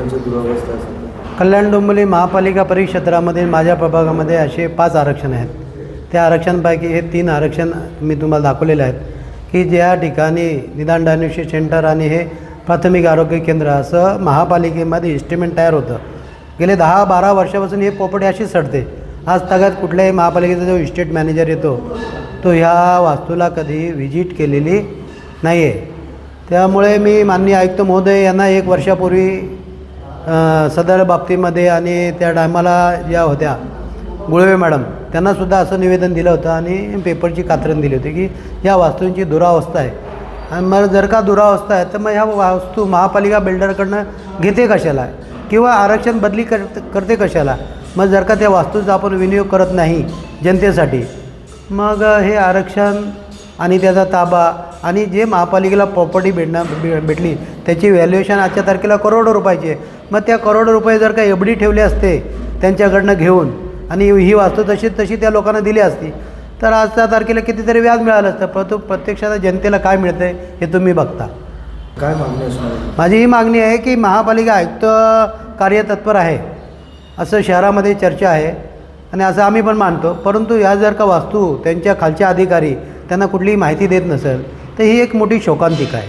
बिल्डरांची दुरावस्था असेल? कल्याण डोंबिवली महापालिका परिक्षेत्रामध्ये माझ्या प्रभागामध्ये असे 5 आरक्षण आहेत. त्या आरक्षणांपैकी हे 3 आरक्षण मी तुम्हाला दाखवलेले आहेत की ज्या ठिकाणी निदान डायग्नोस्टिक सेंटर आणि हे प्राथमिक आरोग्य केंद्र असं महापालिकेमध्ये इस्टिमेट तयार होतं. गेले 10-12 वर्षापासून हे प्रॉपर्टी अशीच सडते. आज तगात कुठल्याही महापालिकेचा जो इस्टेट मॅनेजर येतो तो ह्या वास्तूला कधी व्हिजिट केलेली नाही आहे. त्यामुळे मी माननीय आयुक्त महोदय यांना 1 वर्षापूर्वी सदर बाबतीमध्ये आणि त्या टायमाला ज्या होत्या गुळवे मॅडम त्यांनासुद्धा असं निवेदन दिलं होतं आणि पेपरची कात्रण दिली होती की या वास्तूंची दुरावस्था आहे. आणि मग जर का दुरावस्था आहे तर मग ह्या वास्तू महापालिका बिल्डरकडनं घेते कशाला किंवा आरक्षण बदली करते कशाला. मग जर का त्या वास्तूचा आपण विनियोग करत नाही जनतेसाठी मग हे आरक्षण आणि त्याचा ताबा आणि जे महापालिकेला प्रॉपर्टी भेटली त्याची व्हॅल्युएशन आजच्या तारखेला करोडो रुपयाची आहे. मग त्या करोडो रुपये जर का एफडी ठेवले असते त्यांच्याकडनं घेऊन आणि ही वास्तू तशी त्या लोकांना दिली असती तर आजच्या तारखेला कितीतरी व्याज मिळालं असतं. परंतु प्रत्यक्षात जनतेला काय मिळतं आहे हे तुम्ही बघता. काय मागणी असणार? माझी ही मागणी आहे की महापालिका आयुक्त कार्यतत्पर आहे असं शहरामध्ये चर्चा आहे आणि असं आम्ही पण मानतो. परंतु या जर का वास्तू त्यांच्या खालच्या अधिकारी त्यांना कुठलीही माहिती देत नसेल तर ही एक मोठी शोकांतिका आहे.